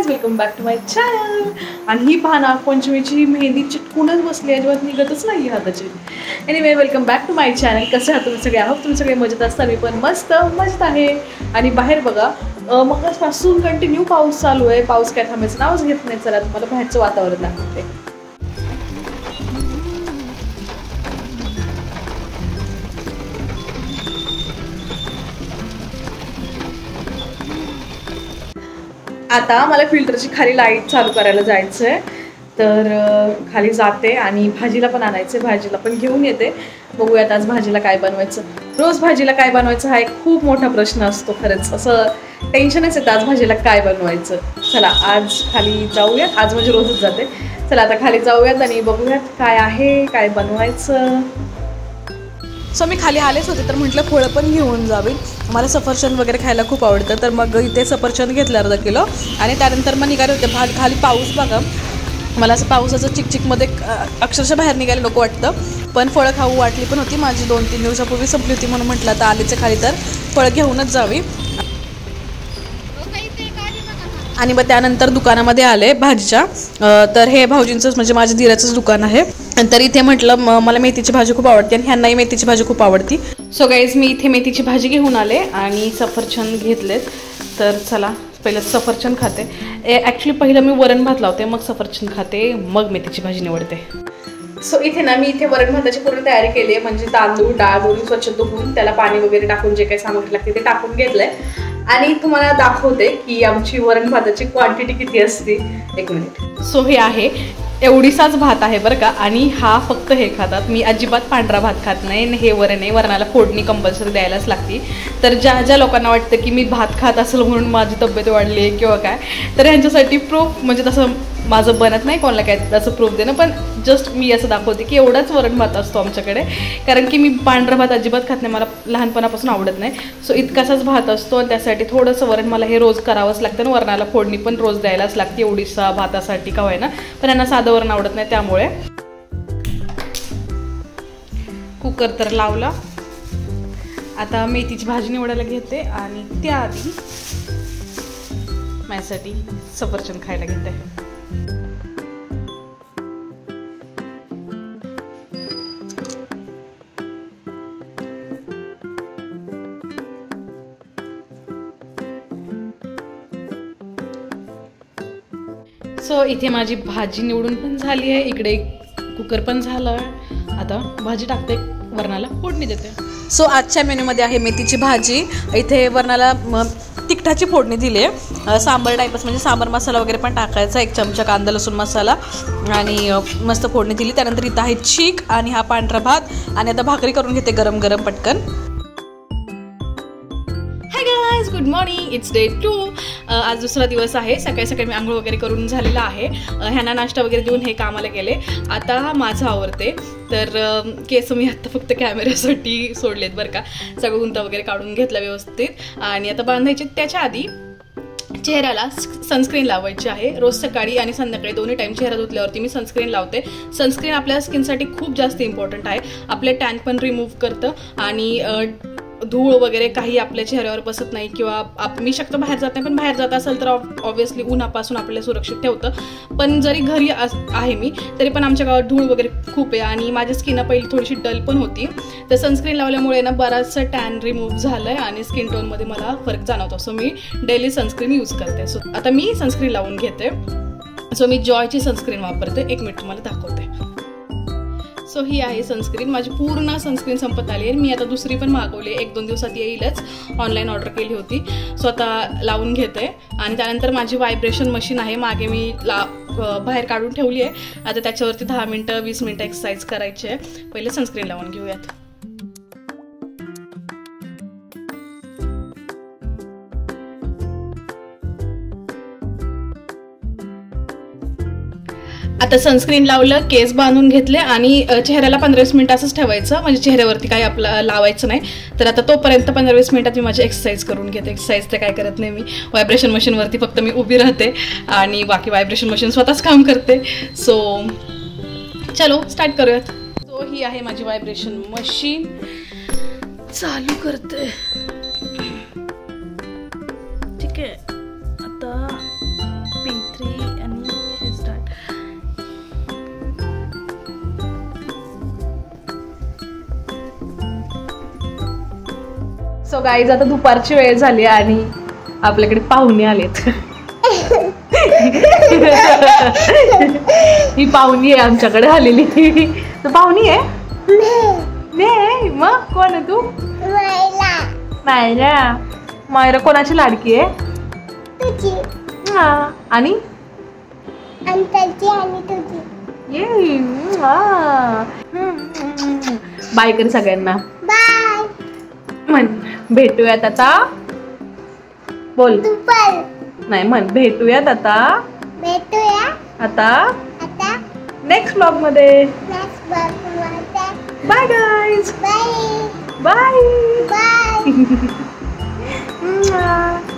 Guys, welcome back to my channel. आणि ही पहा नागपंचमीची मेहंदी चिटकूनच बसली, अजिबात निघतच नाही हाताची. Anyway, welcome back to my channel. कसे आहात तुम्ही सगळे? आहोत तुम्ही सगळे मजेत असता, मी पण मस्त आहे. आणि बाहेर बघा, मगाचपासून कंटिन्यू पाऊस चालू आहे. पाऊस काय थांबायचं नावच घेत नाही. चला तुम्हाला बाहेरचं वातावरण दाखवते. आता मला फिल्टरची खाली लाईट चालू करायला जायचं आहे, तर खाली जाते आणि भाजीला पण आणायचं आहे. भाजीला पण घेऊन येते. बघूयात आज भाजीला काय बनवायचं. रोज भाजीला काय बनवायचं हा एक खूप मोठा प्रश्न असतो. खरंच असं टेन्शनच येतं आज भाजीला काय बनवायचं. चला आज खाली जाऊयात. आज म्हणजे रोजच जाते. चला आता खाली जाऊयात आणि बघूयात काय आहे, काय बनवायचं. सो मी खाली आलेच होते, तर म्हटलं फळं पण घेऊन जावी. मला सफरचंद वगैरे खायला खूप आवडतं, तर मग इथे सफरचंद घेतलं अर्धा किलो. आणि त्यानंतर मग निघाले होते. खाली पाऊस बघा, मला असं पावसाचं चिकचिकमध्ये अक्षरशः बाहेर निघायला नको वाटतं. पण फळं खाऊ वाटली पण होती. माझी 2-3 दिवसापूर्वी संपली होती, म्हणून म्हटलं आता आलीचं खाली तर फळं घेऊनच जावी. आणि मग त्यानंतर दुकानामध्ये आले भाजीच्या. तर हे भाऊजींचंच म्हणजे माझ्या दिराचंच दुकान आहे. तर इथे म्हटलं मला मेथीची भाजी खूप आवडते आणि ह्यांनाही मेथीची भाजी खूप आवडती. सो गाईज, मी इथे मेथीची भाजी घेऊन आले आणि सफरचंद घेतलेत. तर चला पहिलं सफरचंद खाते. ॲक्च्युली पहिलं मी वरण भात लावते, मग सफरचंद खाते, मग मेथीची भाजी निवडते. सो इथे ना मी इथे वरण भाताची पूर्ण तयारी केली आहे. म्हणजे तांदूळ डाळ दोन्ही स्वच्छ धुवून त्याला पाणी वगैरे टाकून जे काही सामग्री लागते ते टाकून घेतलंय. आणि तुम्हाला दाखवते की आमची वरण भाताची क्वांटिटी किती असते. एक मिनिट. सो हे आहे, एवढीसाच भात आहे बरं का. आणि हा फक्त हे खातात. मी अजिबात पांढरा भात खात नाही. हे वरण आहे, वरणाला फोडणी कंपल्सरी द्यायलाच लागते. तर ज्या लोकांना वाटतं की मी भात खात असेल म्हणून माझी तब्येत वाढली आहे किंवा काय, तर ह्यांच्यासाठी प्रूफ म्हणजे तसं माझं बनत नाही कोणाला काय तसं प्रूफ देणं. पण जस्ट मी असं दाखवते की एवढाच वरण भात असतो आमच्याकडे. कारण की मी पांढरा भात अजिबात खात नाही, मला लहानपणापासून आवडत नाही. सो इतकासाच भात असतो आणि त्यासाठी थोडंसं वरण मला हे रोज करावंच लागतं. आणि वरणाला फोडणी पण रोज द्यायलाच लागते, एवढीसा भातासाठी का होय ना. पण यांना साधं वरण आवडत नाही, त्यामुळे कुकर तर लावला. आता मेथीची भाजी निवडायला घेते आणि त्याआधी माझ्यासाठी सफरचंद खायला घेते. सो इथे माझी भाजी निवडून पण झाली आहे. इकडे कुकर पण झालं आहे. आता भाजी टाकते, वरणाला फोडणी देते. सो आजच्या मेन्यूमध्ये आहे मेथीची भाजी. इथे वरणाला तिखटाची फोडणी दिली आहे. सांबर टाईपच म्हणजे सांबर मसाला वगैरे पण टाकायचा, 1 चमचा कांदा लसूण मसाला आणि मस्त फोडणी दिली. त्यानंतर इथं आहे चीक आणि हा पांढरा भात. आणि आता भाकरी करून घेते गरम गरम पटकन. Good morning, it's day 2. आज दुसरा दिवस आहे. सकाळी सकाळी मी आंघोळ वगैरे करून झालेला आहे. ह्यांना नाश्ता वगैरे देऊन हे कामाला गेले. आता माझं आवरते. तर केस मी आत्ता फक्त कॅमेऱ्यासाठी सोडलेत बरं का. सगळं गुंता वगैरे काढून घेतला व्यवस्थित. आणि आता बांधायचे. त्याच्या आधी चेहऱ्याला सनस्क्रीन लावायची आहे. रोज सकाळी आणि संध्याकाळी दोन्ही टाईम चेहरा धुतल्यावरती मी सनस्क्रीन लावते. सनस्क्रीन आपल्या स्किनसाठी खूप जास्त इम्पॉर्टंट आहे. आपले टॅन पण रिमूव्ह करतं आणि धूळ वगैरे काही आपल्या चेहऱ्यावर बसत नाही. किंवा मी शक्यतो बाहेर जात नाही, पण बाहेर जात असेल तर ऑब्व्हियसली उन्हापासून आपल्याला सुरक्षित ठेवतं. पण जरी घरी आहे मी, तरी पण आमच्या गावात धूळ वगैरे खूप आहे आणि माझी स्किन पहिली थोडीशी डल पण होती. तर सनस्क्रीन लावल्यामुळे ना बराचसा टॅन रिमूव्ह झालं आहे आणि स्किन टोनमध्ये मला फरक जाणवतो. सो मी डेली सनस्क्रीन यूज करते. सो आता मी सनस्क्रीन लावून घेते. सो मी जॉयची सनस्क्रीन वापरते. 1 मिनिट तुम्हाला दाखवते. सो ही आहे सनस्क्रीन. माझी पूर्ण सनस्क्रीन संपत आली आहे. मी आता दुसरी पण मागवली, 1-2 दिवसात येईलच. ऑनलाईन ऑर्डर केली होती. सो आता लावून घेते. आणि त्यानंतर माझी व्हायब्रेशन मशीन आहे, मागे मी बाहेर काढून ठेवली आहे. आता त्याच्यावरती 10 मिनटं 20 मिनटं एक्सरसाइज करायची आहे. पहिले सनस्क्रीन लावून घेऊयात. आता सनस्क्रीन लावलं, केस बांधून घेतले आणि चेहऱ्याला 15-20 मिनिट असंच ठेवायचं, म्हणजे चेहऱ्यावरती काही आपलं लावायचं नाही. तर आता तोपर्यंत 15-20 मिनिटात मी माझी एक्सरसाइज करून घेते. एक्सरसाइज तर काय करत नाही मी, व्हायब्रेशन मशीनवरती फक्त मी उभी राहते आणि बाकी व्हायब्रेशन मशीन स्वतःच काम करते. सो चलो स्टार्ट करूयात. सो ही आहे माझी व्हायब्रेशन मशीन. चालू करते. ठीक आहे. आता पिंक सो गाईज आता दुपारची वेळ झाली आणि आपल्याकडे पाहुणे आलेत. ही पाहुणी आहे आमच्याकडे आलेली. तू पाहुणी आहे? नाही. मग कोण आहे तू? मायरा. मायरा कोणाची लाडकी आहे? तुझी. आणि तुझी. ये बाय कर सगळ्यांना. बाय. म्हण भेटूयात आता. बोल. नाही म्हण भेटूयात आता. भेटूया आता आता नेक्स्ट ब्लॉग मध्ये. नेक्स्ट ब्लॉग मध्ये. Bye guys. Bye bye bye. Bye.